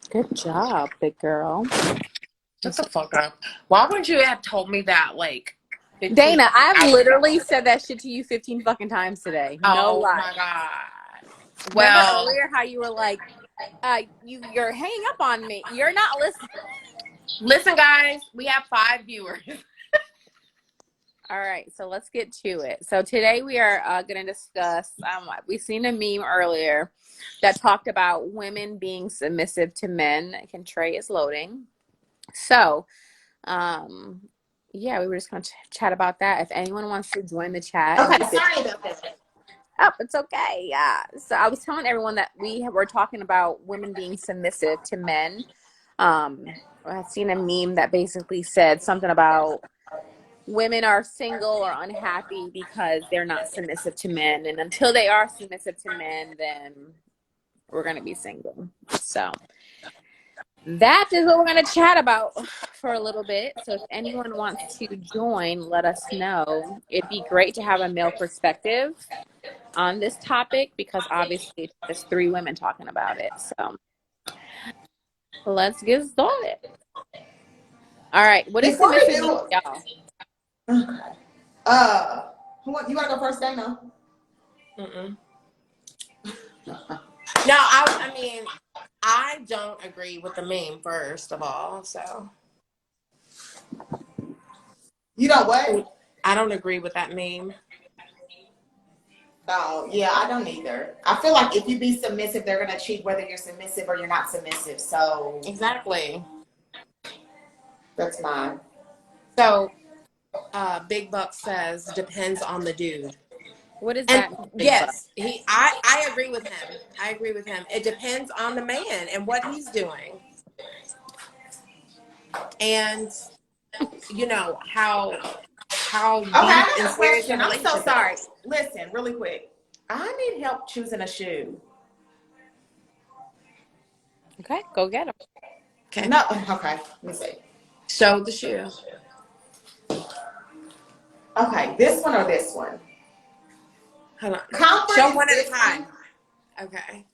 Good job, big girl. Shut the fuck up. Why wouldn't you have told me that, like, 15 Dana, I've hours literally ago? said that shit to you 15 fucking times today. No Oh lie. my God. Remember Well, earlier how you were like, you're hanging up on me. You're not listening. listen, guys, we have 5 viewers. All right, so let's get to it. So today we are going to discuss, we've seen a meme earlier that talked about women being submissive to men. Trey is loading. So, yeah, we were just going to chat about that. If anyone wants to join the chat. Okay, sorry about that. Oh, it's okay. Yeah. So I was telling everyone that we were talking about women being submissive to men. I've seen a meme that basically said something about women are single or unhappy because they're not submissive to men. And until they are submissive to men, then we're going to be single. So that is what we're going to chat about for a little bit. So if anyone wants to join, let us know. It'd be great to have a male perspective on this topic because obviously there's 3 women talking about it. So let's get started. All right. What is Before we submissive do, mean, y'all? okay. You want to go first, Dana? Mm-mm. No, I mean, I don't agree with the meme, first of all, so. You know what? I don't agree with that meme. No, yeah, I don't either. I feel like if you be submissive, they're gonna cheat whether you're submissive or you're not submissive. So Exactly. that's mine. So, Big Buck says, depends on the dude. What does And that mean, Big Buck? yes, I agree with him. I agree with him. It depends on the man and what he's doing. And you know how Okay, I deep and got a serious the question. I'm so relationship sorry. is. Listen, really quick. I need help choosing a shoe. Okay, go get him. Okay. No, okay. Let me see. Show the shoe. Okay, this one or this one? Hold on. Comfort Show is one at a this time. one. Okay.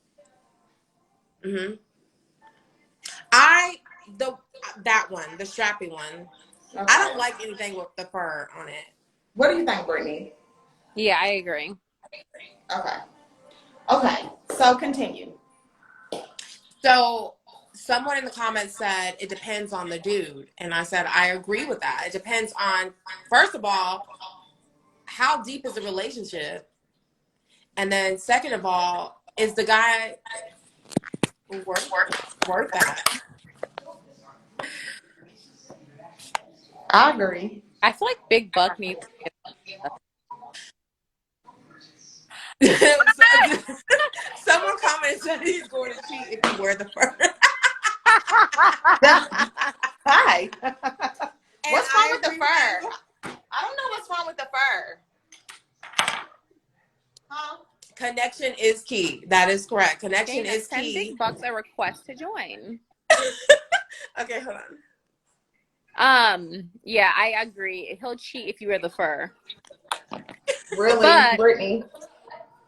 That one, the strappy one. Okay. I don't like anything with the fur on it. What do you think, Brittany? Yeah, I agree. Okay. Okay. So continue. So someone in the comments said it depends on the dude. And I said, I agree with that. It depends on, first of all, how deep is the relationship? And then second of all, is the guy worth that? I agree. I feel like Big Buck needs to Someone commented said he's going to cheat if you wear the fur. Hi. And What's wrong I with the agree fur? with I don't know what's wrong with the fur. Huh? connection is key. That is correct. Connection Dana, is send key. Big Bucks a request to join. Okay, hold on. Yeah, I agree. He'll cheat if you wear the fur. Really, Brittany?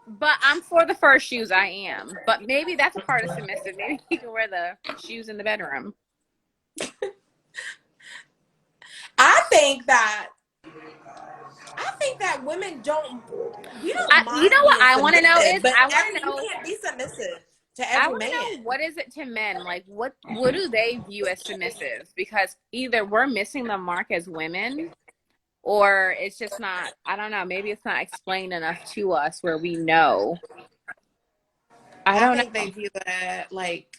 But I'm for the fur shoes. I am. But maybe that's a part of submissive. Maybe he can wear the shoes in the bedroom. I think that women don't. We don't mind. You know what being I want to know submissive, is but I want to know. you can't be submissive to I every want to know man. what is it to men? Like what do they view as submissive? Because either we're missing the mark as women, or it's just not. I don't know. Maybe it's not explained enough to us where we know. I don't think know. they view it like.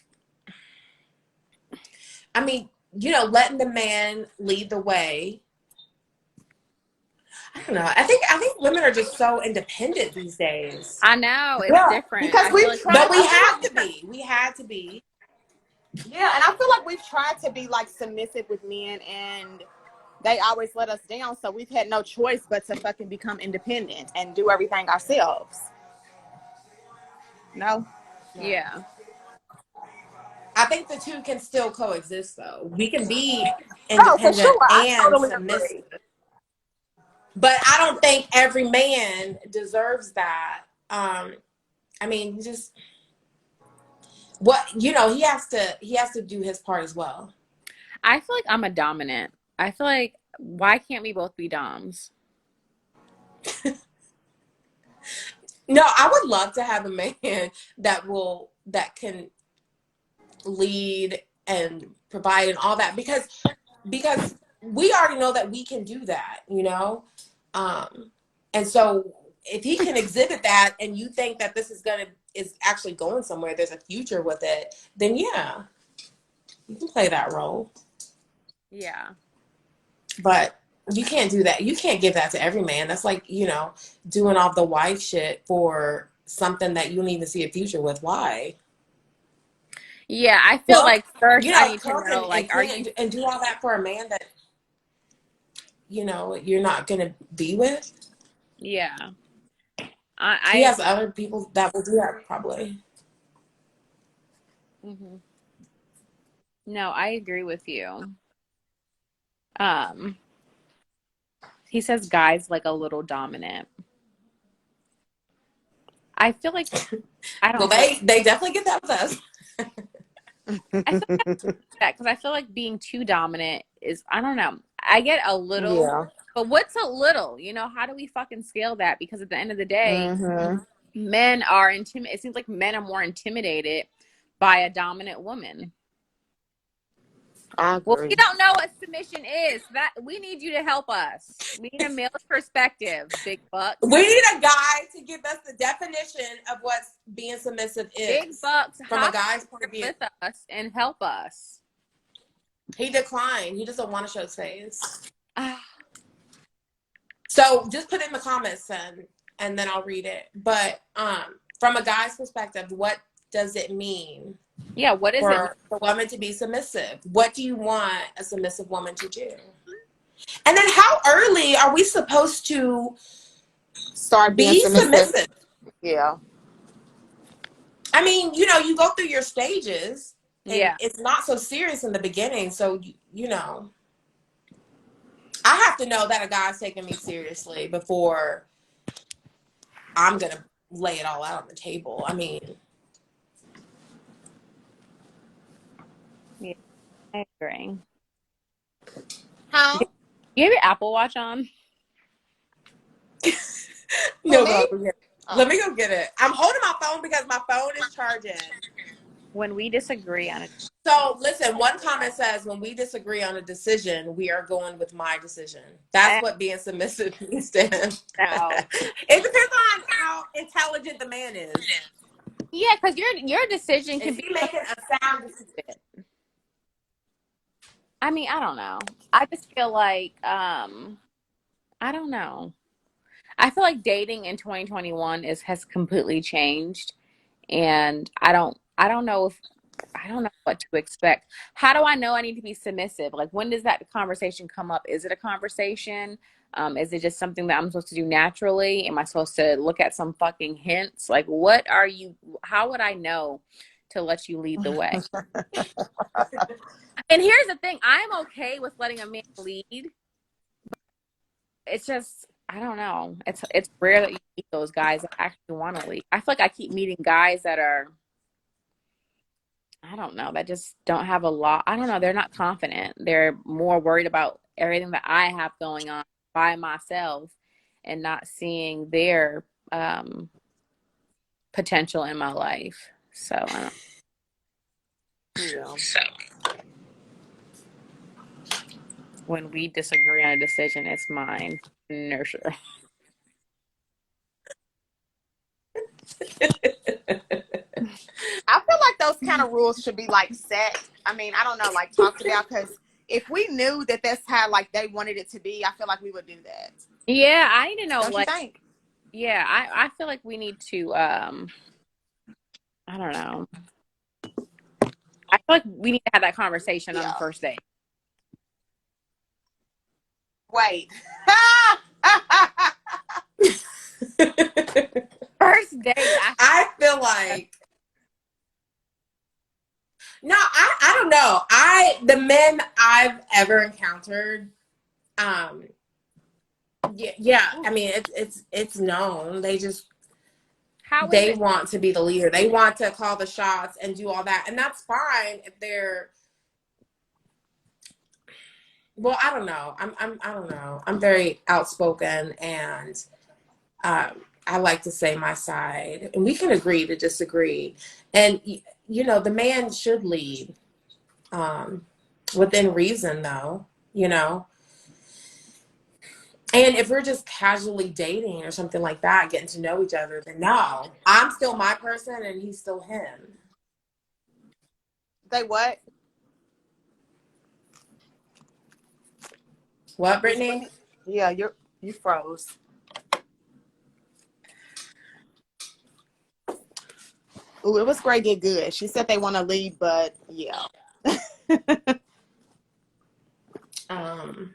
I mean, letting the man lead the way. I don't know. I think women are just so independent these days. I know it's different. Because we've tried. But we have to be. We had to be. Yeah, and I feel like we've tried to be like submissive with men, and they always let us down. So we've had no choice but to fucking become independent and do everything ourselves. No. Yeah. I think the two can still coexist, though. We can be Oh, for independent sure. I and totally submissive. agree. But I don't think every man deserves that. I mean, what, you know, he has to do his part as well. I feel like I'm a dominant. I feel like, why can't we both be doms? No, I would love to have a man that can lead and provide and all that, because we already know that we can do that, you know? And so if he can exhibit that and you think that this is actually going somewhere, there's a future with it, then yeah, you can play that role. Yeah. But you can't do that. You can't give that to every man. That's like, you know, doing all the wife shit for something that you don't even see a future with. Why? Yeah, I feel Cook, like first you I know, need to cook know, and like, are clean you, and do all that for a man that, you know, you're not going to be with. yeah, I He has agree. other people that will do that probably. Hmm. No, I agree with you. Um, he says guys like a little dominant. I feel like I Well, don't feel they definitely get that with us. I feel like that because I feel like being too dominant is, I don't know. I get a little, Yeah. but what's a little? You know, how do we fucking scale that? Because at the end of the day, Mm-hmm. men are intimidated. It seems like men are more intimidated by a dominant woman. I Well, we agree. don't know what submission is. That we need you to help us. We need a male's perspective, big bucks. We need a guy to give us the definition of what being submissive Big is bucks, from a hop guy's point here of view. with us and help us. He declined. He doesn't want to show his face. Ah, So just put it in the comments and then I'll read it. But from a guy's perspective, what does it mean yeah, what does it mean? for the woman to be submissive? What do you want a submissive woman to do? And then how early are we supposed to Start being be submissive. submissive? Yeah. I mean, you know, you go through your stages and Yeah. it's not so serious in the beginning. So, you know, I have to know that a guy's taking me seriously before I'm going to lay it all out on the table. I mean, Yeah, I agree. Huh? You have your Apple Watch on? Who, no, me? but let Oh. me go get it. I'm holding my phone because my phone is charging. When we disagree on it. So listen, one comment says, when we disagree on a decision, we are going with my decision. That's what being submissive means to him. No. It depends on how intelligent the man is. Yeah, because your decision can Is be he making a sound decision? stupid. I mean, I don't know. I just feel like I don't know. I feel like dating in 2021 has completely changed, and I don't know if I don't know what to expect. How do I know I need to be submissive? Like, when does that conversation come up? Is it a conversation? Is it just something that I'm supposed to do naturally? Am I supposed to look at some fucking hints? Like, how would I know to let you lead the way? And here's the thing, I'm okay with letting a man lead. It's just, I don't know. It's rare that you meet those guys that actually want to lead. I feel like I keep meeting guys that are, I don't know, that just don't have a lot. I don't know. They're not confident. They're more worried about everything that I have going on by myself and not seeing their potential in my life. So I don't. Yeah. When we disagree on a decision, it's mine. Nurture. I feel like those kind of rules should be like set. I mean, I don't know, like talked about, because if we knew that that's how like they wanted it to be, I feel like we would do that. Yeah, I need to know. Don't you Like, think? yeah, I feel like we need to. I don't know. I feel like we need to have that conversation on the Yeah. first date. Wait. First date. I feel like no, I don't know. The men I've ever encountered, yeah, I mean it's known. They just How is They it? want to be the leader. They want to call the shots and do all that. And that's fine if they're, well, I don't know. I don't know. I'm very outspoken, and I like to say my side, and we can agree to disagree. And the man should lead, within reason, though. You know, and if we're just casually dating or something like that, getting to know each other, then no, I'm still my person and he's still him. They what? What, Miss Brittany? Brittany? Yeah, you froze. Ooh, it was great, get good. She said they want to leave, but yeah. Um,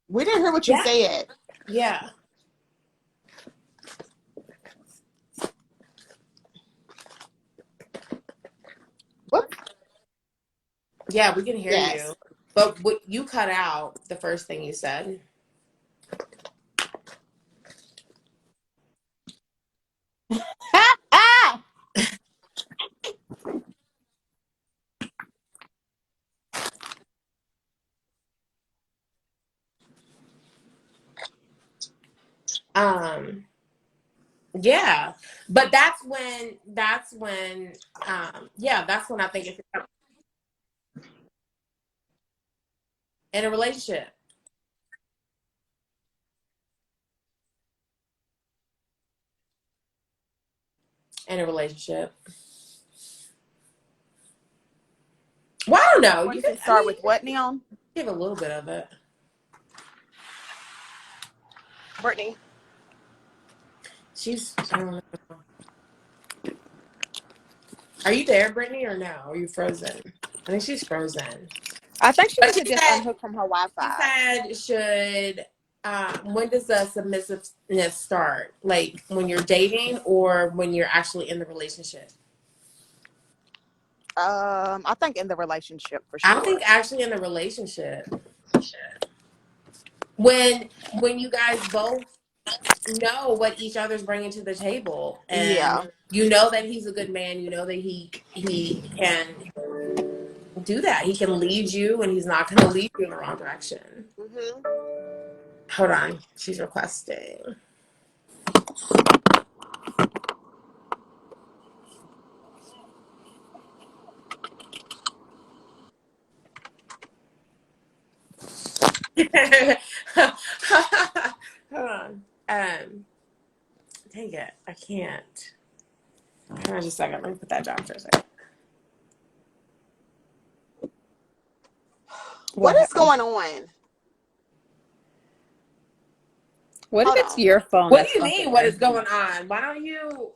We didn't hear what you yeah, said. yeah, What? yeah. We can hear Yes. you, but what you cut out the first thing you said. Ah! Um, yeah, but that's when I think it's in a relationship. In a relationship. Well, I don't know. What You does could, it I start mean, with? What, Neon? give a little bit of it. Brittany? I don't know. Are you there, Brittany, or no? Are you frozen? I think she's frozen. I think she But need to just unhook from her she Wi-Fi. said, when does the submissiveness start? Like when you're dating or when you're actually in the relationship? I think in the relationship for I sure. think actually in the relationship. When you guys both know what each other's bringing to the table, and Yeah. you know that he's a good man, you know that he can do that. He can lead you, and he's not going to lead you in the wrong direction. Hmm. Hold on, she's requesting. Hold on. Dang it, I can't. Hold on just a second. Let me put that down for a second. What What is happened? going on? What if Hold it's on. your phone What do that's you mean? fucking What is with going you? on? Why don't you?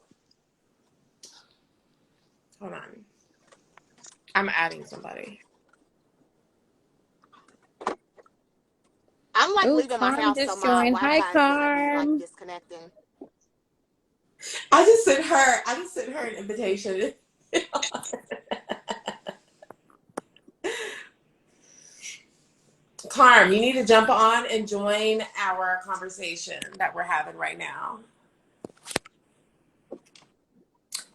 Hold on. I'm adding somebody. I'm like Oh, leaving my Carm house, so just my joined. Hi, Wi-Fi is gonna be like Carm. disconnecting. I just sent her an invitation. Carm, you need to jump on and join our conversation that we're having right now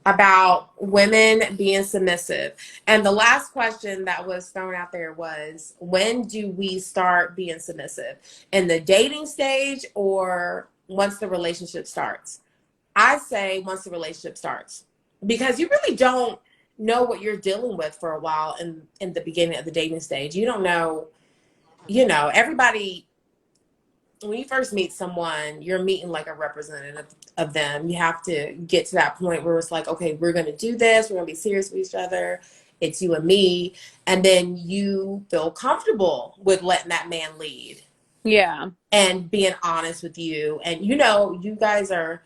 about women being submissive. And the last question that was thrown out there was, when do we start being submissive? In the dating stage or once the relationship starts? I say once the relationship starts, because you really don't know what you're dealing with for a while in the beginning of the dating stage. You don't know, everybody, when you first meet someone, you're meeting like a representative of them. You have to get to that point where it's like, okay, we're going to do this. We're going to be serious with each other. It's you and me. And then you feel comfortable with letting that man lead Yeah. and being honest with you. And, you guys are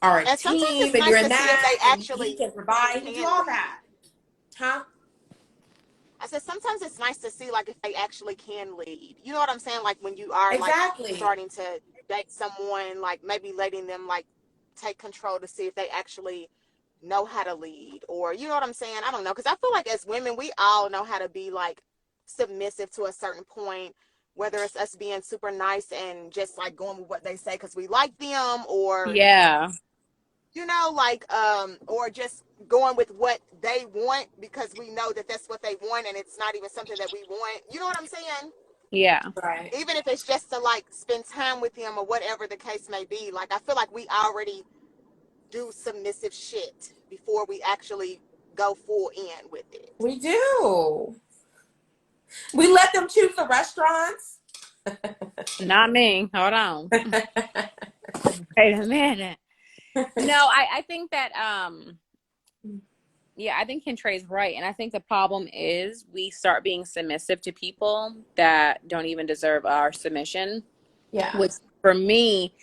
a And sometimes team it's and you're nice in to see if they that and he actually can provide, he can do can all lead. that. Huh? I said sometimes it's nice to see like if they actually can lead. You know what I'm saying? Like when you are like Exactly. starting to date someone, like maybe letting them like take control to see if they actually know how to lead, or you know what I'm saying? I don't know, because I feel like as women we all know how to be like submissive to a certain point, whether it's us being super nice and just like going with what they say because we like them, or Yeah. you know, like or just going with what they want because we know that that's what they want and it's not even something that we want. You know what I'm saying? Yeah. Right. Even if it's just to like spend time with them or whatever the case may be. Like I feel like we already do submissive shit before we actually go full in with it. We do. We let them choose the restaurants. Not me. Hold on. Wait a minute. No, I think that yeah, I think Kentray's right. And I think the problem is we start being submissive to people that don't even deserve our submission. Yeah. Which for me,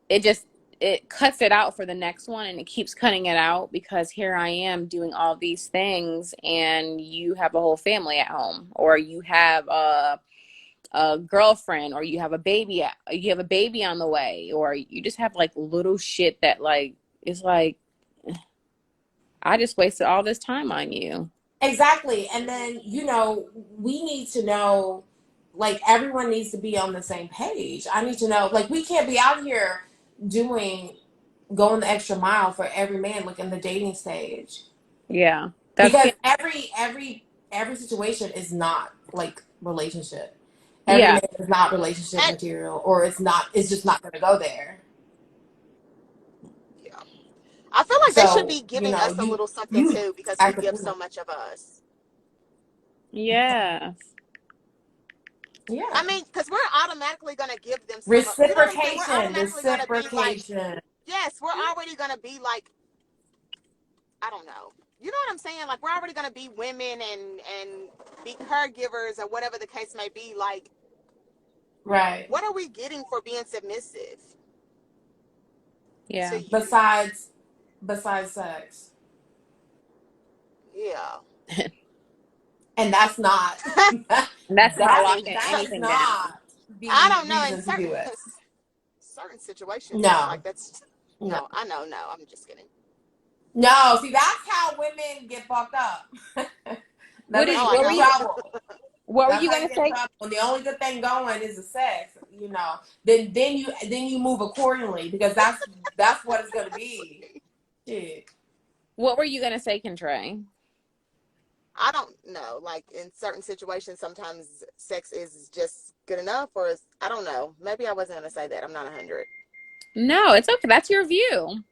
it cuts it out for the next one, and it keeps cutting it out because here I am doing all these things and you have a whole family at home, or you have a girlfriend, or you have a baby on the way, or you just have like little shit that like is like, I just wasted all this time on you. Exactly. And then, you know, we need to know, like, everyone needs to be on the same page. I need to know, like, we can't be out here going the extra mile for every man, like, in the dating stage. Yeah. That's Because every situation is not, like, relationship. Every yeah. man is not relationship And material, or it's just not going to go there. yeah, I feel like they should So, be you giving know, us a little something you too because we act give the so much of us. Yeah. yeah. I mean, because we're automatically going to give them some, you know what I'm saying? We're Reciprocation, automatically going to be like, reciprocation. yes, we're already going to be like, I don't know. You know what I'm saying? Like, we're already going to be women and be caregivers or whatever the case may be. Like, Right. what are we getting for being submissive to Yeah. you? Besides sex. Yeah. And that's not That's not I mean, locking that does anything down. not I be don't know. In reason to do it. certain situations, yeah, No. like that's No. no. I know, no. I'm just kidding. No, see that's how women get fucked up. That's how No, you I What get were in know. you trouble. what were That's you how you gonna get in say? trouble. When the only good thing going is the sex, you know, then you move accordingly because that's what it's gonna be. Shit. What were you gonna say, Contray? I don't know. Like in certain situations, sometimes sex is just good enough, or I don't know. Maybe I wasn't gonna say that. I'm not 100. No, it's okay. That's your view.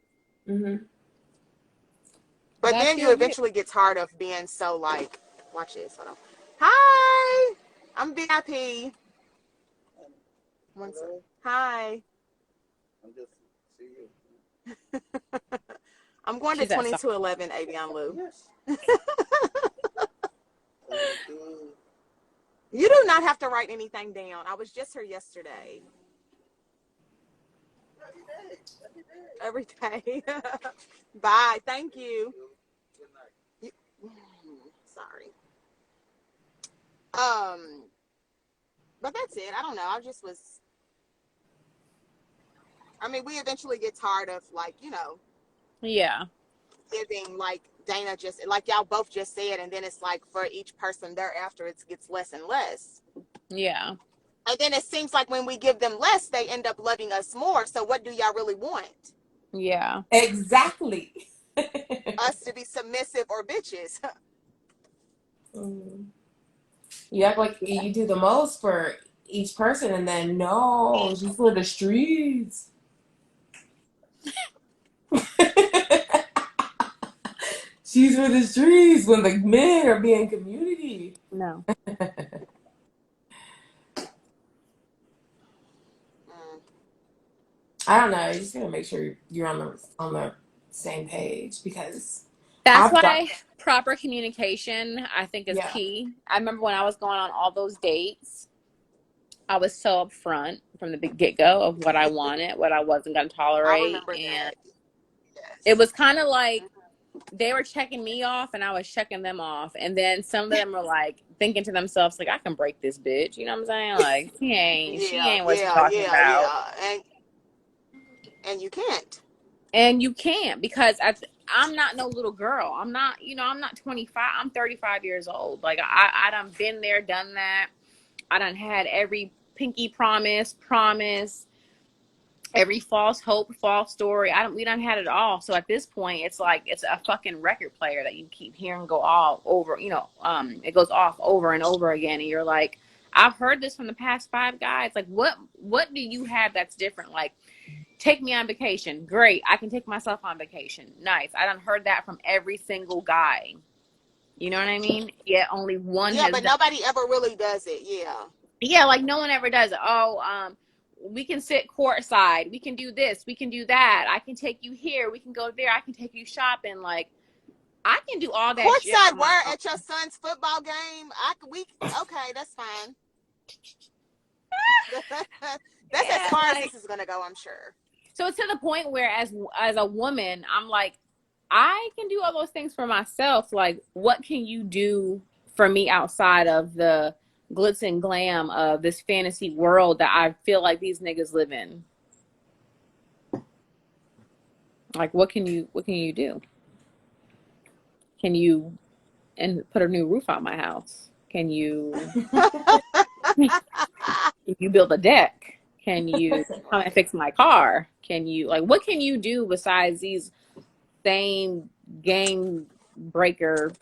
Mm-hmm. But That's then you your view. eventually get tired of being so like, watch this. Hold on. Hi, I'm VIP. One second. Hi. I'm going to She's at some. 2211 Avion Lou. You do not have to write anything down. I was just here yesterday. Every day. Bye. Thank you. You- Sorry. But that's it. I don't know. I just was. I mean, we eventually get tired of like Yeah. giving like Dana just like y'all both just said, and then it's like for each person thereafter, it gets less and less. Yeah. And then it seems like when we give them less, they end up loving us more. So what do y'all really want? Yeah. Exactly. Us to be submissive or bitches? Mm. You act like you do the most for each person, and then no, she's for the streets. She's for the streets when the men are being community. No. Mm. I don't know. You just gotta make sure you're on the same page because That's I've got why proper communication, I think, is yeah. key. I remember when I was going on all those dates, I was so upfront from the get-go of what I wanted, what I wasn't going to I tolerate. remember And that. it Yes. was kind of like they were checking me off and I was checking them off. And then some of them were like thinking to themselves, like, I can break this bitch. You know what I'm saying? Like, she Yeah, ain't what she's yeah, talking yeah, about. yeah. And you can't. And you can't because I'm not no little girl. I'm not, I'm not 25. I'm 35 years old. Like, I done been there, done that. I done had every pinky promise, every false hope, false story. We done had it all. So at this point, it's like it's a fucking record player that you keep hearing go all over. It goes off over and over again, and you're like, I've heard this from the past 5 guys. Like, what do you have that's different? Like, take me on vacation. Great, I can take myself on vacation. Nice. I done heard that from every single guy. You know what I mean? Yet only one Yeah, has but done. nobody ever really does it. Yeah. Yeah, like no one ever does it. Oh, we can sit courtside. We can do this. We can do that. I can take you here. We can go there. I can take you shopping. Like, I can do all that shit Courtside on my where own. at your son's football game? Okay, that's fine. That's as Yeah, far as like, this is gonna go, I'm sure. so to the point where as a woman, I'm like, I can do all those things for myself. Like, what can you do for me outside of the glitz and glam of this fantasy world that I feel like these niggas live in? Like, what can you do? Can you and put a new roof on my house? Can you build a deck? Can you come and fix my car? Can you, like, what can you do besides these same game breaker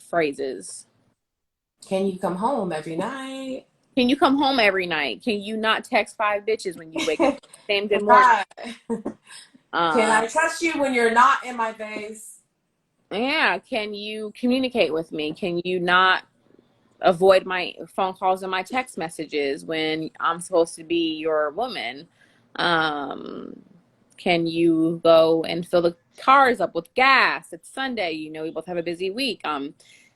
phrases? Can you come home every night? Can you come home every night? Can you not text 5 bitches when you wake up? Same good morning. Right. Can I trust you when you're not in my face? Yeah. Can you communicate with me? Can you not avoid my phone calls and my text messages when I'm supposed to be your woman? Can you go and fill the cars up with gas? It's Sunday, we both have a busy week.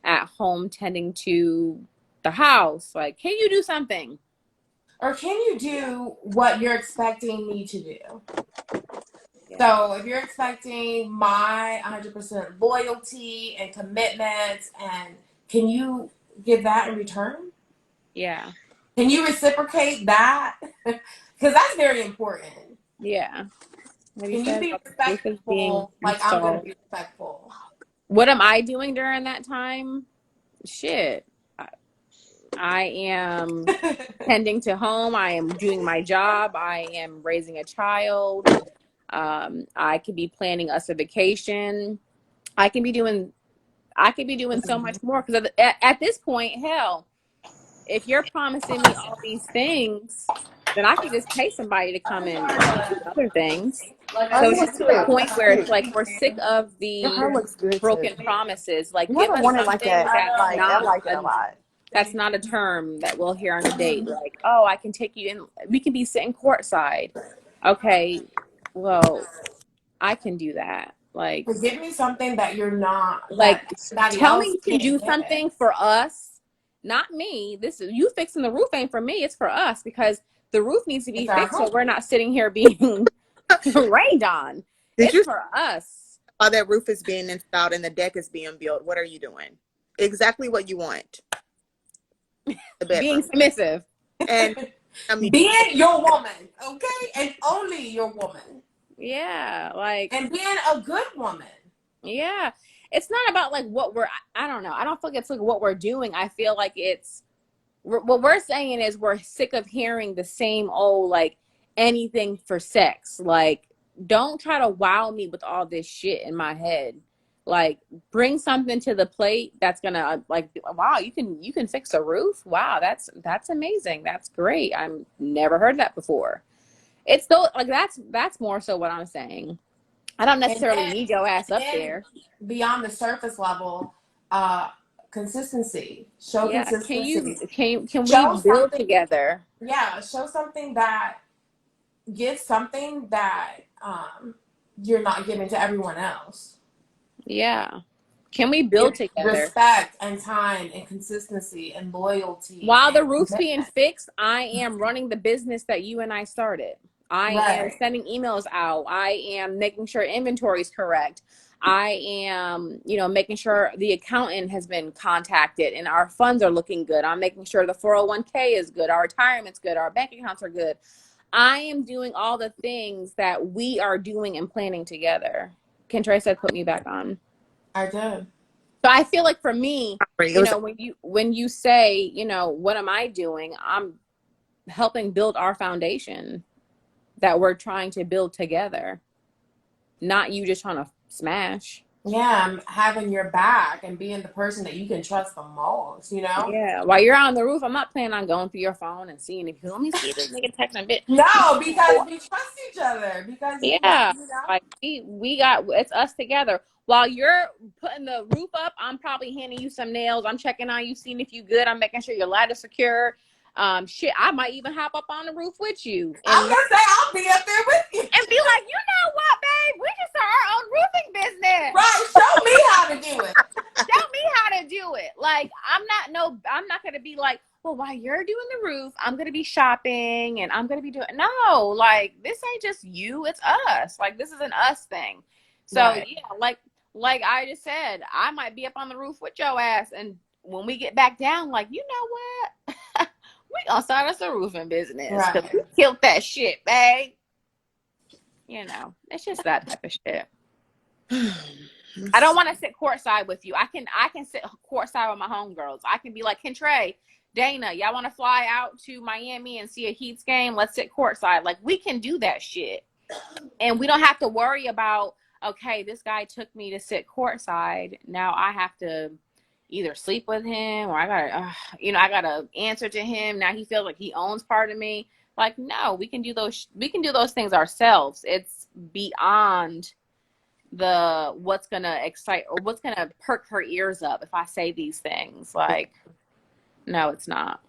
At home tending to the house. Like, can you do something? Or can you do what you're expecting me to do? Yeah. So if you're expecting my 100% loyalty and commitment, and can you give that in return? Yeah. Can you reciprocate that? Because that's very important. Yeah. What he Can you said be about the roof is being respectful like I'm going to installed. be respectful? What am I doing during that time? Shit. I am tending to home. I am doing my job. I am raising a child. I could be planning us a vacation. I can be doing so much more, because at this point, hell, if you're promising me all these things, then I could just pay somebody to come and do other things. So it's just to the point where it's like we're sick of Your the hair looks good too. broken promises. Like, You give haven't us worn it like something that. Like I like it a lot. that's not a term that we'll hear on a date. Like, oh, I can take you in. We can be sitting courtside. Okay, well, I can do that. Like, But give me something that you're not, that somebody tell me else you can can't do get. something for us, not me. This is you fixing the roof ain't for me. It's for us, because the roof needs to be It's our fixed so home. we're not sitting here being rained on. Did It's you for us. while that roof is being installed and the deck is being built? What are you doing? Exactly what you want. The Being bedroom. submissive. And I mean, Being your woman, okay? And only your woman. Yeah, like, And being a good woman. yeah. It's not about like what I don't know. I don't feel like it's like what we're doing. I feel like what we're saying is we're sick of hearing the same old, like, anything for sex. Like, don't try to wow me with all this shit in my head. Like, bring something to the plate that's gonna, like, wow, you can fix a roof. Wow, that's amazing. That's great. I've never heard that before. It's still like that's more so what I'm saying. I don't And necessarily then, need your ass up and there. beyond the surface level, consistency. Show Yeah, consistency. can we Show build something, together? yeah, show something that gives something that you're not giving to everyone else. Yeah. Can we build Give together? respect and time and consistency and loyalty While and the roof's being commitment. fixed, I am running the business that you and I started. I am Right. sending emails out. I am making sure inventory is correct. I am, making sure the accountant has been contacted and our funds are looking good. I'm making sure the 401k is good, our retirement's good, our bank accounts are good. I am doing all the things that we are doing and planning together. Kentre said, put me back on. I did. So I feel like for me, It you was know, when you say, you know, what am I doing? I'm helping build our foundation that we're trying to build together, not you just trying to smash. Yeah, I'm having your back and being the person that you can trust the most, you know? Yeah, while you're on the roof, I'm not planning on going through your phone and seeing if you let me see this nigga texting a bit. No, because we trust each other. Because Yeah, you know. like we got it's us together. While you're putting the roof up, I'm probably handing you some nails. I'm checking on you, seeing if you good. I'm making sure your ladder's secure. Shit, I might even hop up on the roof with you I was and gonna say I'll be up there with you. be like, you know what, babe? We just start our own roofing business. Right, show me how to do it. Show me how to do it. Like, I'm not gonna be like, well, while you're doing the roof, I'm gonna be shopping and I'm gonna be doing no, like this ain't just you, it's us. Like this is an us thing. So Right. yeah, like I just said, I might be up on the roof with your ass, and when we get back down, like, you know what? We gonna start us a roofing business. Right. We killed that shit, babe. You know, it's just that type of shit. I don't want to sit courtside with you. I can sit courtside with my homegirls. I can be like, Kentrey, Dana, y'all want to fly out to Miami and see a Heats game? Let's sit courtside. Like, we can do that shit. And we don't have to worry about, okay, this guy took me to sit courtside. Now I have to either sleep with him or I gotta answer to him. Now he feels like he owns part of me. Like, no, we can do those things ourselves. It's beyond the what's gonna excite or what's gonna perk her ears up if I say these things. Like, no, it's not.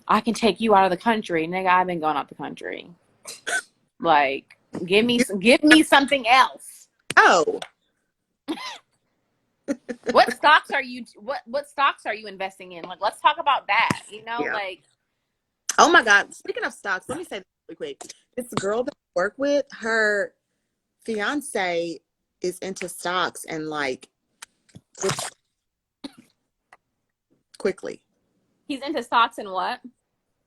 I can take you out of the country, nigga. I've been going out the country. Like, give me something else. oh. What stocks are you investing in? Like, let's talk about that. You know, Yeah. like, Oh my God. Speaking of stocks, let me say this really quick. This girl that I work with, her fiance is into stocks and like it's quickly. he's into stocks and what?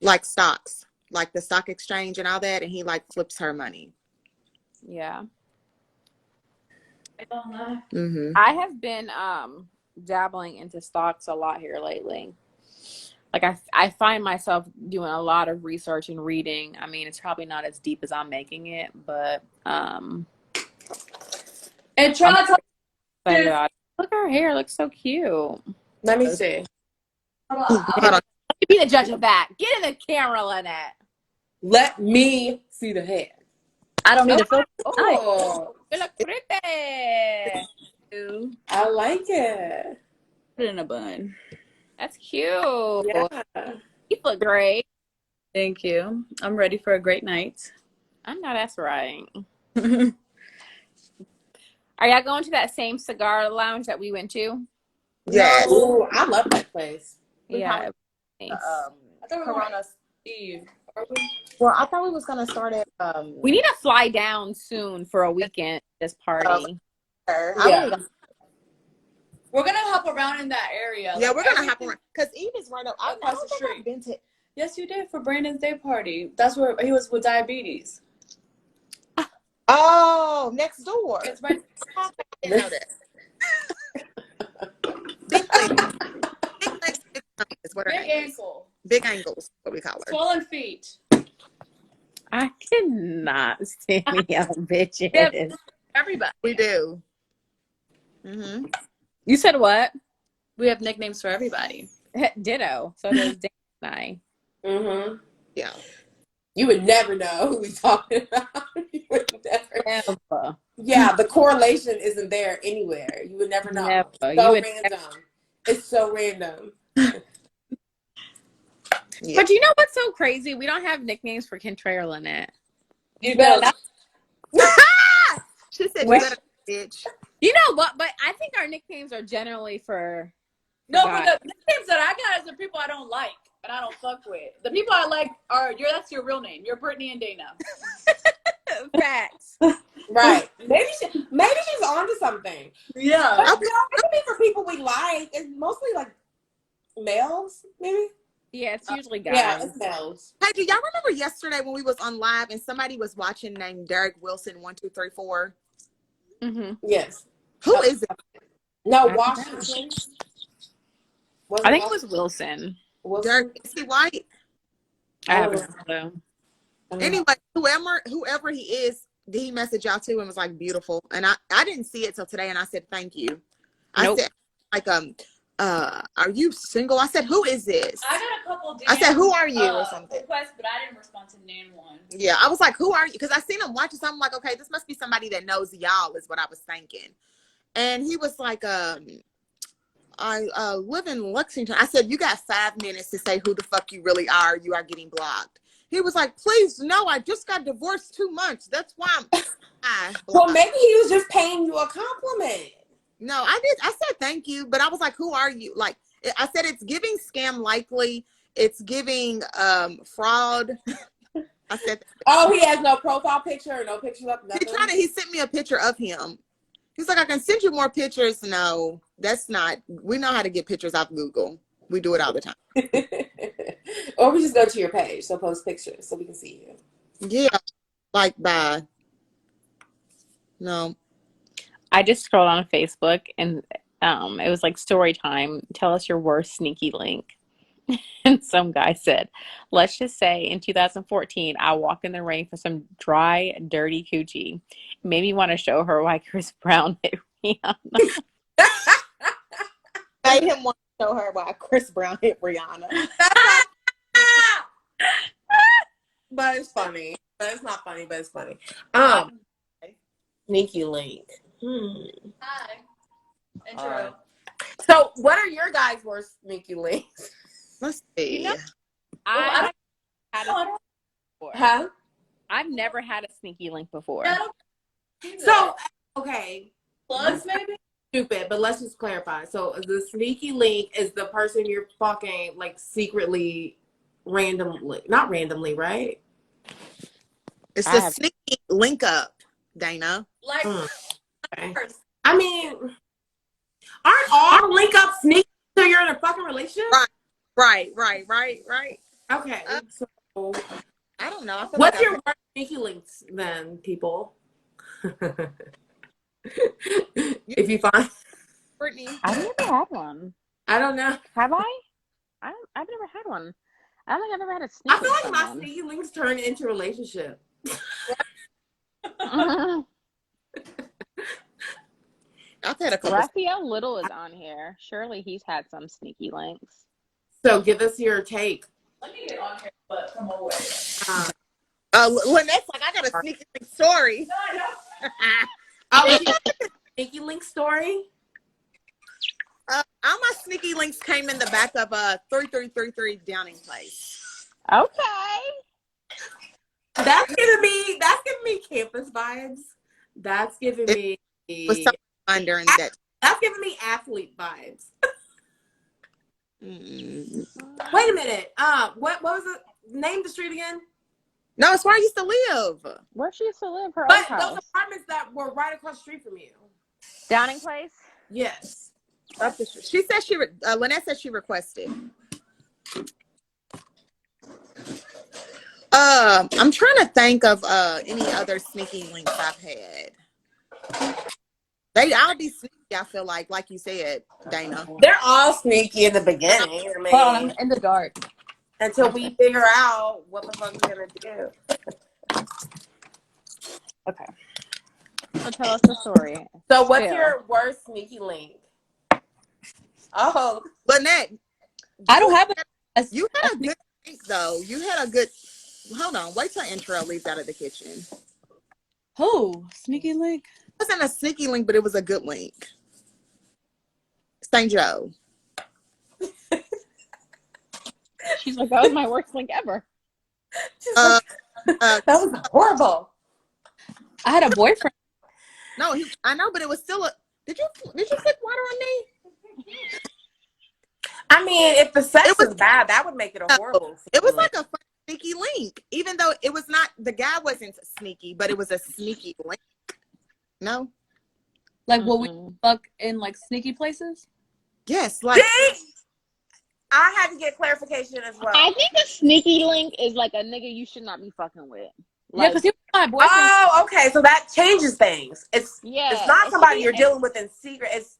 Like stocks, like the stock exchange and all that, and he like flips her money. Yeah. Mm-hmm. I have been dabbling into stocks a lot here lately. Like I find myself doing a lot of research and reading. I mean, it's probably not as deep as I'm making it, but And try I'm to excited about it. Look, her hair looks so cute. Let me see. Hold on. Let me be the judge of that. Get in the camera, Lynette. Let me see the hair. I don't need a filter. Oh, You look pretty. I like it. Put it in a bun. That's cute. Yeah. You look great. Thank you. I'm ready for a great night. I know that's right. Are y'all going to that same cigar lounge that we went to? Yes. Ooh, I love that place. Yeah. Nice. I thought we were Corona Eve. Well, I thought we was gonna start at We need to fly down soon for a weekend. This party. Yeah. We're gonna hop around in that area. Yeah, Like, we're gonna hop around because Eve is right up. I across don't the think I've street. been to. Yes, you did for Brandon's day party. That's where he was with diabetes. Oh, next door. It's right. I didn't know that. Big legs, big tongue is what her Big name is. ankle. Big angles, what we call her. Swollen feet. I cannot stand y'all bitches. Yeah. Everybody. We do. Mm-hmm. You said what? We have nicknames for everybody. Ditto. So does Dan and I. Mm-hmm. Yeah. You would never know who we're talking about. You would never. Never. Yeah, the correlation isn't there anywhere. You would never know. Never. So You would random. It's so random. Yeah. But you know what's so crazy? We don't have nicknames for Kentrey or Lynette. You better not. She said, Wait. "You better, bitch." You know what? But I think our nicknames are generally for No, God. but the nicknames that I got is the people I don't like and I don't fuck with. The people I like are that's your real name. You're Brittany and Dana. Facts. Right. Maybe she's onto something. Yeah. But, you know, it could be for people we like. It's mostly like males, maybe. Yeah, it's usually guys. Yeah, it's males. Hey, do y'all remember yesterday when we was on live and somebody was watching named Derek Wilson 1234? Mm-hmm. Yes. Who is it? No, I don't know. Washington. Was I it think it Washington? was Wilson. Dirk, Wilson? is he white? I I have don't no know. clue. I don't know. Anyway, whoever he is, did he message y'all too and was like beautiful? And I didn't see it till today, and I said thank you. I Nope. said like are you single? I said who is this? I got a couple DM, I said who are you or something. requests, but I didn't respond to name one. Yeah, I was like who are you? Because I seen him watching something like okay, this must be somebody that knows y'all is what I was thinking. And he was like I live in Lexington. I said you got 5 minutes to say who the fuck you really are. You are getting blocked. He was like, please, no, I just got divorced 2 months. That's why I'm Well, maybe he was just paying you a compliment. No, I did. I said thank you, but I was like, who are you? Like, I said it's giving scam likely. It's giving fraud. I said, Oh, he has no profile picture or no pictures up, nothing? he sent me a picture of him. He's like, I can send you more pictures. No, that's not. We know how to get pictures off Google. We do it all the time. Or we just go to your page, so post pictures so we can see you. Yeah, like bye. No. I just scrolled on Facebook and it was like story time. Tell us your worst sneaky link. And some guy said, let's just say in 2014, I walked in the rain for some dry, dirty coochie. It made me want to show her why Chris Brown hit Rihanna. Made him want to show her why Chris Brown hit Rihanna. But it's funny. But it's not funny, but it's funny. Sneaky link. Hi. Intro. So what are your guys' worst sneaky links? Let's see. You know, I had a before. Huh? I've never had a sneaky link before. So, okay. Plugs, maybe? Stupid, but let's just clarify. So the sneaky link is the person you're fucking like secretly, randomly, not randomly, right? It's the sneaky link up, Dana. Like, Okay. I mean, aren't all link up sneaky so you're in a fucking relationship? Right. Okay. So I don't know. I feel what's like your worst sneaky links then, people? If you find Brittany. I've never had one. I don't know. Have I? I've never had one. I don't think I've ever had a sneaky I feel like my someone. sneaky links turn into relationship. I've had a couple. Raphael Little is on here. Surely he's had some sneaky links. So give us your take. let me get on here, but from away. Lynette's like, I got a sneaky link story. No, I don't. Oh, you got a sneaky link story? All my sneaky links came in the back of 3333 Downing Place. Okay. That's giving me campus vibes. That's giving me Was something fun during that. that's giving me athlete vibes. Wait a minute. What was it? Name the street again? No, it's where I used to live. Where she used to live, her old But house. those apartments that were right across the street from you. Downing Place? Yes. Up the street. She said Lynette said she requested. I'm trying to think of any other sneaky links I've had. I'll be sneaky, I feel like you said, Dana. They're all sneaky in the beginning. I mean, I'm in the dark. until we figure out what the fuck we're gonna do. Okay. So tell us the story. So what's Spill. your worst sneaky link? Oh, Lynette, I don't have you had a good link though. You had a good. Hold on, wait till intro leaves out of the kitchen. Who? Sneaky link? It wasn't a sneaky link, but it was a good link. St. Joe. She's like, that was my worst link ever. that was horrible. I had a boyfriend. No, I know, but it was still a. Did you flick water on me? I mean, if the sex was bad, that would make it a horrible. It was like a fun, sneaky link, even though it was not. The guy wasn't sneaky, but it was a sneaky link. No. Like, will we fuck in like sneaky places? Yes, like. I had to get clarification as well. I think a sneaky link is like a nigga you should not be fucking with. Yeah, Like, because he was my boyfriend. Oh, okay. So that changes things. It's yeah, it's not it somebody should you're be- dealing with in secret. It's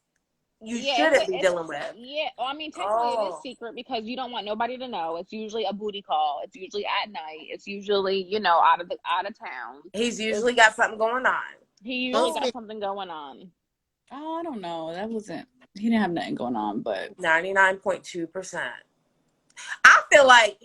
you Yeah, shouldn't be dealing with. yeah. Well, I mean, technically it is Oh, secret because you don't want nobody to know. It's usually a booty call. It's usually at night. It's usually, you know, out of town. he's It's, usually got something going on. he usually Oh, got something going on. Oh, I don't know. That wasn't. He didn't have nothing going on, but 99.2%. I feel like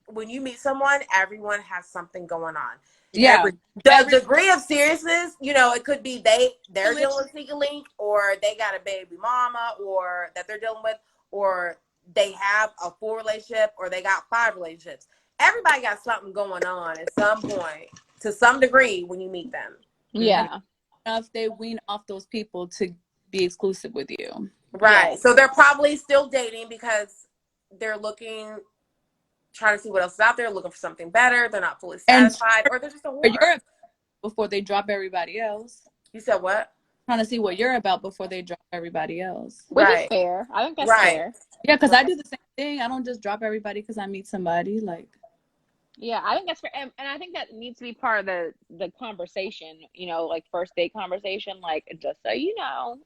when you meet someone, everyone has something going on. yeah. The degree of seriousness, you know, it could be they're dealing with sneaky link, or they got a baby mama, or that they're dealing with, or they have a full relationship, or they got 5 relationships. Everybody got something going on at some point, to some degree, when you meet them. Yeah. If they wean off those people to be exclusive with you. Right. Yes. So they're probably still dating because they're trying to see what else is out there, looking for something better. They're not fully satisfied, or they're just a whore. You're before they drop everybody else. You said what? Trying to see what you're about before they drop everybody else. Which Right. is fair. I think that's Right. fair. Yeah, because I do the same thing. I don't just drop everybody because I meet somebody. Like, Yeah, I think that's fair. And I think that needs to be part of the conversation, you know, like first date conversation, like, just so you know,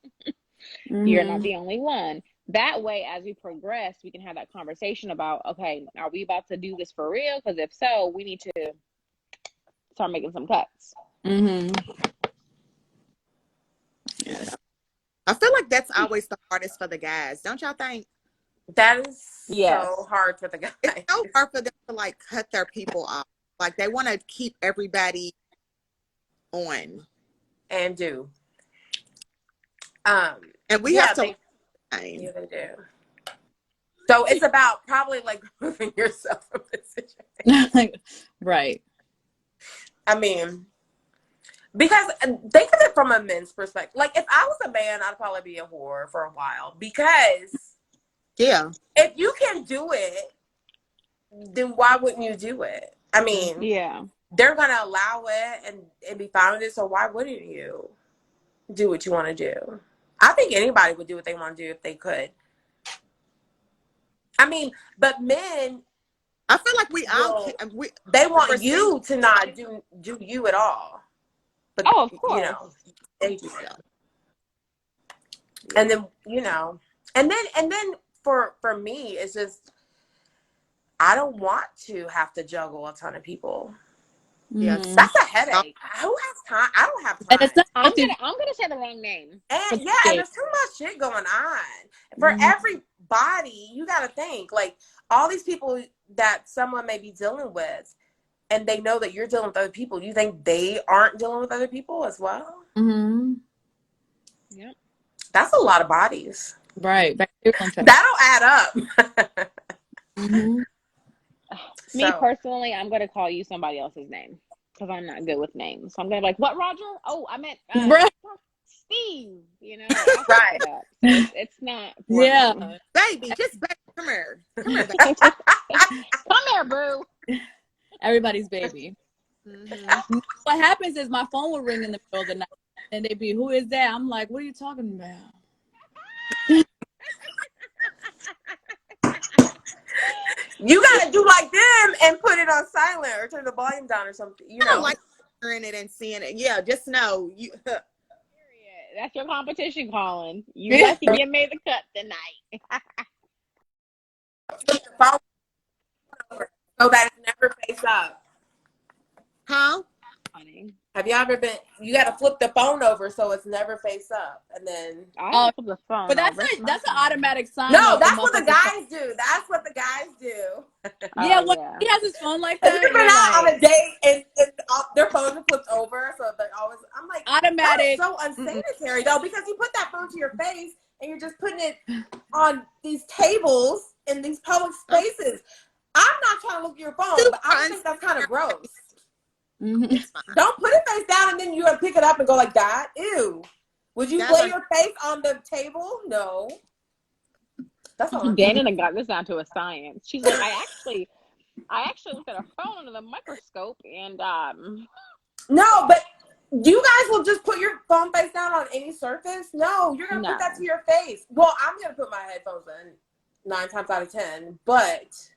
you're not the only one. That way, as we progress, we can have that conversation about, okay, are we about to do this for real? Because if so, we need to start making some cuts. Mm-hmm. I feel like that's always the hardest for the guys, don't y'all think? That is Yes. so hard for the guys. It's so hard for them to like cut their people off. Like they want to keep everybody on, And do. and we Yeah, have to. yeah, they do. So it's about probably like removing yourself from the situation. Right. I mean, because think of it from a men's perspective. Like if I was a man, I'd probably be a whore for a while, because Yeah. if you can do it, then why wouldn't you do it? I mean, Yeah. they're gonna allow it and be fine with it. So why wouldn't you do what you want to do? I think anybody would do what they want to do if they could. I mean, but men, I feel like they want you to not do you at all. But Oh, of course. you know, they do. And then, you know, and then for me, it's just, I don't want to have to juggle a ton of people. Yes. That's a headache. Who has time? I don't have time. And it's not I'm gonna say the wrong name. And yeah, and there's too much shit going on. For everybody, you gotta think, like, all these people that someone may be dealing with, and they know that you're dealing with other people, you think they aren't dealing with other people as well? Mm-hmm. Yep. That's a lot of bodies. Right. That'll add up. Mm-hmm. Me personally, I'm gonna call you somebody else's name because I'm not good with names. So I'm gonna be like, "What, Roger? Oh, I meant Steve." You know, right? So it's not. Yeah, baby, just come here, baby. Come here, boo. Everybody's baby. Mm-hmm. What happens is my phone will ring in the middle of the night, and they'd be, "Who is that?" I'm like, "What are you talking about?" You gotta do like them and put it on silent or turn the volume down or something. You know, I don't like hearing it and seeing it. Yeah, just know you. That's your competition calling. You lucky you made the cut tonight. so that it's never face up. Huh? Funny. Have you ever been? You got to flip the phone over so it's never face up, and then. I flip the phone. But that's an automatic sign. No, that's what the guys do. That's what the guys do. Yeah, he has his phone like that. Have you been out on a date and their phones are flipped over, so they're always. I'm like, automatic. That is so unsanitary though, because you put that phone to your face and you're just putting it on these tables in these public spaces. I'm not trying to look at your phone, but I think that's kind of gross. Mm-hmm. Don't put it face down and then you gotta pick it up and go like that. Ew. Would you lay your face on the table? No. That's all. Dana got this down to a science. She's like, I actually looked at a phone under the microscope and No, but you guys will just put your phone face down on any surface? No, you're gonna put that to your face. Well, I'm gonna put my headphones in 9 times out of 10, but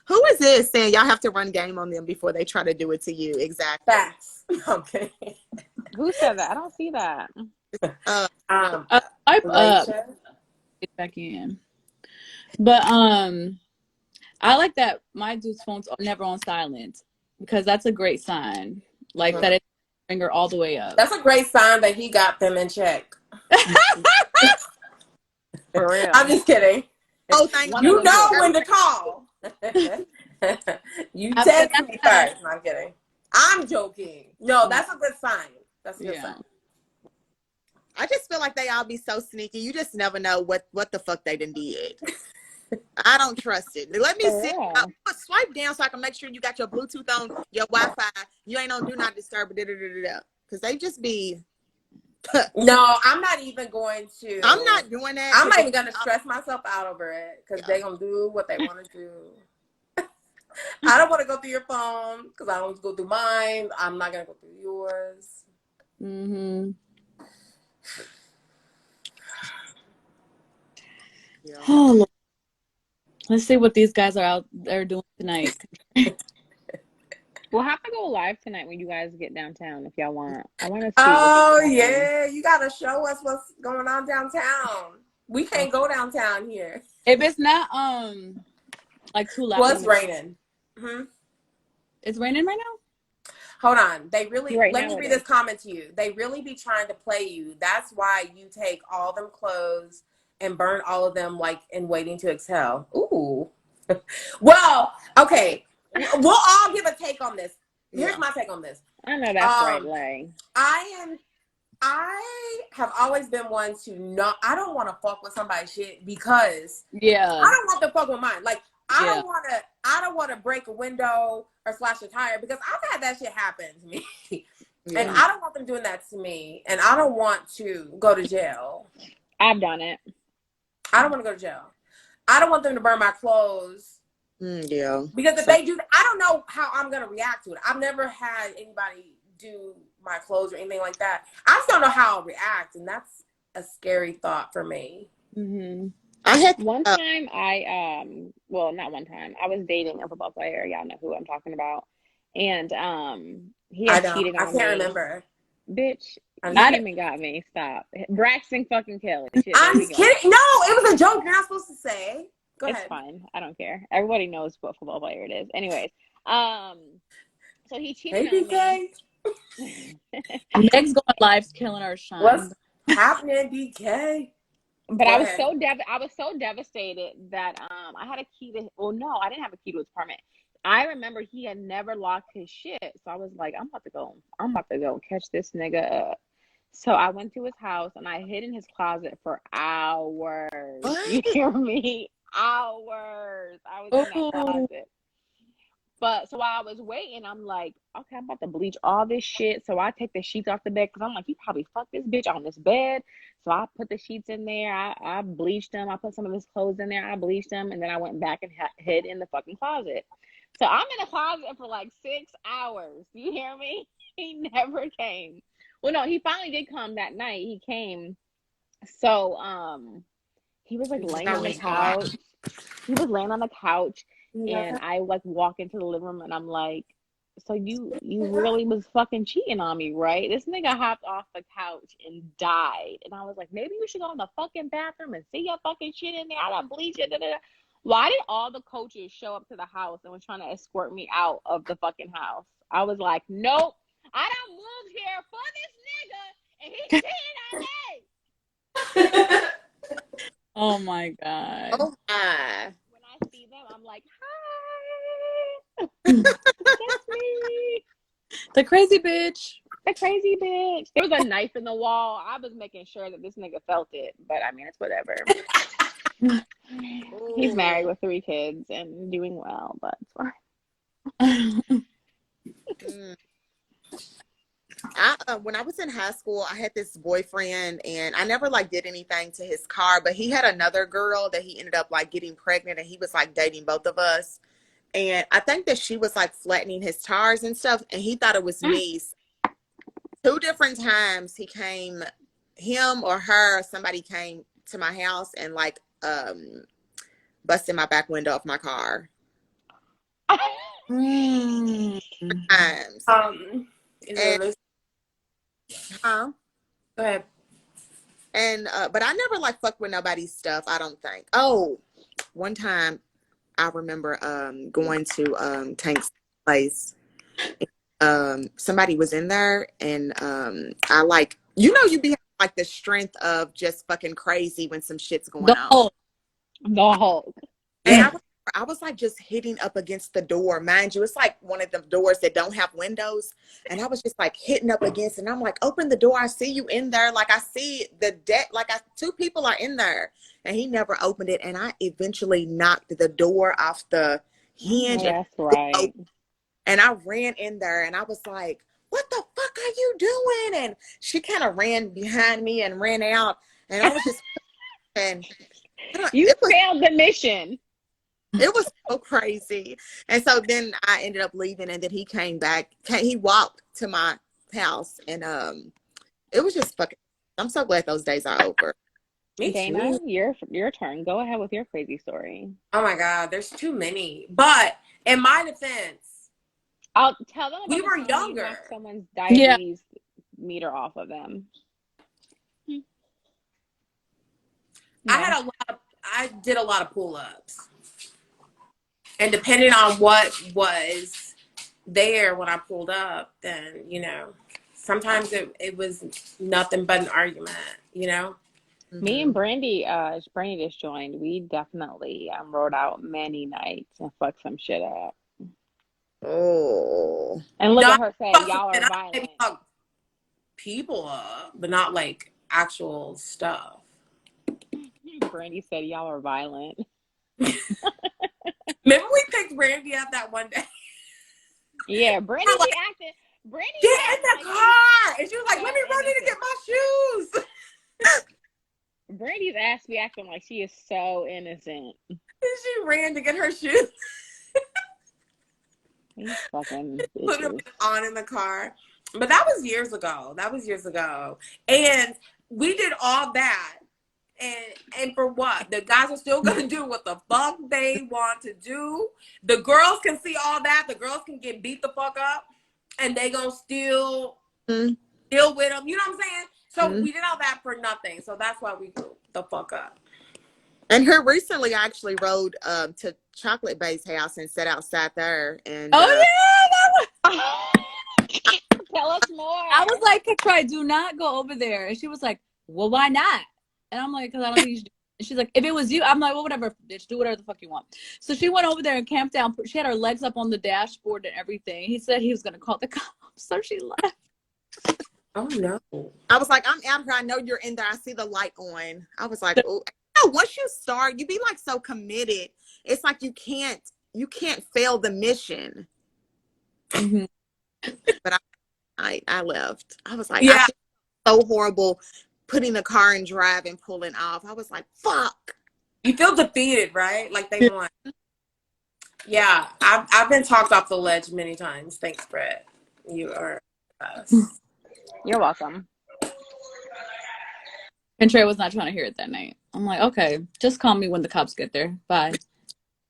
who is this saying y'all have to run game on them before they try to do it to you? Exactly. Facts. Okay. Who said that? I don't see that. Swipe up, Rachel. get back in. But I like that my dude's phones are never on silent because that's a great sign. Like that it finger all the way up. That's a great sign that he got them in check. For real. I'm just kidding. Oh, thank One of You the know good. when to call. You text me first. No, I'm kidding. I'm joking. No, that's a good sign. That's a good sign. I just feel like they all be so sneaky. You just never know what the fuck they done did. I don't trust it. Let me see. Swipe down so I can make sure you got your Bluetooth on, your Wi-Fi. You ain't on Do Not Disturb. Because they just be. No, I'm not even going to. I'm not doing that. I'm not even going to stress myself out over it because they're going to do what they want to do. I don't want to go through your phone because I don't want to go through mine. I'm not going to go through yours. Mm-hmm. Yeah. Oh, Lord. Let's see what these guys are out there doing tonight. We'll have to go live tonight when you guys get downtown if y'all want. I want to see. Oh, yeah. You got to show us what's going on downtown. We can't go downtown here. If it's not like too loud. Well, it's raining. Mm-hmm. It's raining right now? Hold on. They really, Right let now me read it this comment to you. They really be trying to play you. That's why you take all them clothes and burn all of them like in waiting to exhale. Ooh. Well, okay. We'll all give a take on this. Here's my take on this. I know that's right, Lay. I have always been one to not, I don't want to fuck with somebody's shit because I don't want to fuck with mine. Like, I don't want to break a window or slash a tire because I've had that shit happen to me. And I don't want them doing that to me. And I don't want to go to jail. I've done it. I don't want to go to jail. I don't want them to burn my clothes. Because if they do, I don't know how I'm going to react to it. I've never had anybody do my clothes or anything like that. I just don't know how I'll react. And that's a scary thought for me. Mm-hmm. I had one time well, not one time. I was dating a football player. Y'all know who I'm talking about. And he had cheated on me. I can't remember. Bitch, you came and got me. Stop. Braxton fucking Kelly. Shit, I'm kidding. No, it was a joke. You're not supposed to say. Go ahead. It's fine. I don't care. Everybody knows what football player it is. Anyways, so he cheated on me. Meg's going live, killing our shine. What's happening, BK? But I was so devastated that I had a key to. Well, no, I didn't have a key to his apartment. I remember he had never locked his shit, so I was like, I'm about to go catch this nigga up. So I went to his house and I hid in his closet for hours. What? You hear me? Hours. I was in that closet. But so while I was waiting, I'm like, okay, I'm about to bleach all this shit. So I take the sheets off the bed because I'm like, he probably fucked this bitch on this bed. So I put the sheets in there. I bleached them. I put some of his clothes in there. I bleached them. And then I went back and hid in the fucking closet. So I'm in a closet for like 6 hours. You hear me? He never came. Well, no, he finally did come that night. He came. So he was like laying on the couch. He was laying on the couch. And I like walk into the living room and I'm like, so you really was fucking cheating on me, right? This nigga hopped off the couch and died. And I was like, maybe you should go in the fucking bathroom and see your fucking shit in there. I don't bleach it. Why did all the coaches show up to the house and was trying to escort me out of the fucking house? I was like, nope, I don't move here for this nigga and he's cheating on me. Oh my God. Oh my. When I see them, I'm like, hi. That's me. The crazy bitch. The crazy bitch. There was a knife in the wall. I was making sure that this nigga felt it. But I mean, it's whatever. He's married with 3 kids and doing well, but it's fine. When I was in high school, I had this boyfriend and I never like did anything to his car, but he had another girl that he ended up like getting pregnant and he was like dating both of us. And I think that she was like flattening his tires and stuff. And he thought it was me. 2 different times he came, him or her, somebody came to my house and like busted my back window of my car. Times. Go ahead. And but I never like fucked with nobody's stuff, I don't think. Oh, one time I remember going to Tank's place. Somebody was in there, and I like, you know, you be having, like, the strength of just fucking crazy when some shit's going The on. Hulk. The Hulk. And I was like just hitting up against the door. Mind you, it's like one of the doors that don't have windows. And I was just like hitting up against, and I'm like, open the door. I see you in there. Like, I see the deck. Like, two people are in there. And he never opened it. And I eventually knocked the door off the hinge. That's right. And I ran in there, and I was like, what the fuck are you doing? And she kind of ran behind me and ran out. And I was just, and You failed the mission. it was so crazy. And so then I ended up leaving, and then he came back. He walked to my house, and it was just fucking. I'm so glad those days are over. Me Dana, too. your turn. Go ahead with your crazy story. Oh my God, there's too many. But in my defense, I'll tell them about we were the time you younger. knocked someone's diabetes meter off of them. I did a lot of pull-ups. And depending on what was there when I pulled up, then, you know, sometimes it was nothing but an argument, you know? Me and Brandy just joined. We definitely rode out many nights and fucked some shit up. Oh. And look No, at her say, y'all are violent. maybe fuck people up, but not like actual stuff. Brandy said, y'all are violent. Remember we picked Brandy up that one day? Yeah, Brandy like, be acting. Brandy get in the car! And she was like, so let me run in to get my shoes. Brandy's ass be acting like she is so innocent. And she ran to get her shoes. These fucking Put them bitches. on in the car. But that was years ago. And we did all that. And for what? The guys are still going to do what the fuck they want to do. The girls can see all that. The girls can get beat the fuck up. And they going to still deal with them. You know what I'm saying? So we did all that for nothing. So that's why we grew the fuck up. And here recently, I actually rode to Chocolate Bay's house and sat outside there. And Oh yeah, that was. Tell us more. I was like, Troy, do not go over there. And she was like, well, why not? And I'm like, because I don't think you should. And she's like, if it was you, I'm like, well, whatever, bitch, do whatever the fuck you want. So she went over there and camped down. She had her legs up on the dashboard and everything. He said he was going to call the cops. So she left. Oh, no. I was like, I'm out here. I know you're in there. I see the light on. I was like, oh. Once you start, you be like so committed. It's like you can't fail the mission. Mm-hmm. But I left. I was like, yeah, I feel so horrible putting the car in drive and pulling off. I was like, fuck. you feel defeated, right? Like they won. Yeah, I've been talked off the ledge many times. Thanks, Brett. You are us. You're welcome. And Trey was not trying to hear it that night. I'm like, okay, just call me when the cops get there. Bye.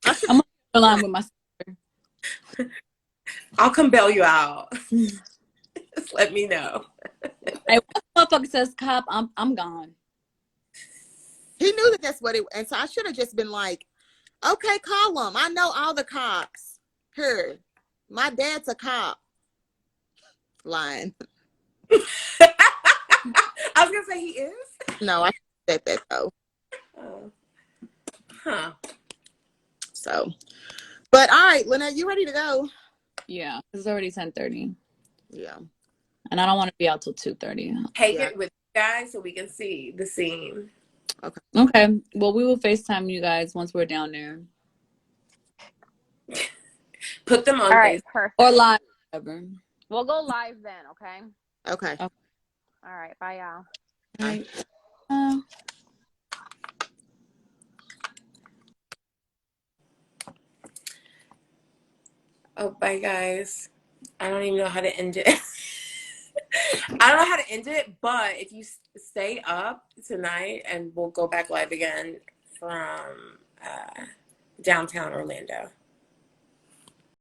I'm going to go along with my sister. I'll come bail you out. Just let me know. Hey, what motherfucker says cop, I'm gone. He knew that that's what it. And so I should have just been like, okay, call him. I know all the cops. Here, my dad's a cop. Lying. I was gonna say he is. No, I said that though. Huh. So, but all right, Lynette, you ready to go? Yeah, it's already 10:30. Yeah. And I don't want to be out till 2:30. Take it with you guys so we can see the scene. Okay. Well, we will FaceTime you guys once we're down there. Put them on All right, Facebook. perfect. Or live. Whatever. We'll go live then, okay? Okay. All right, bye, y'all. All right. Oh, bye, guys. I don't even know how to end it. I don't know how to end it, but if you stay up tonight, and we'll go back live again from downtown Orlando.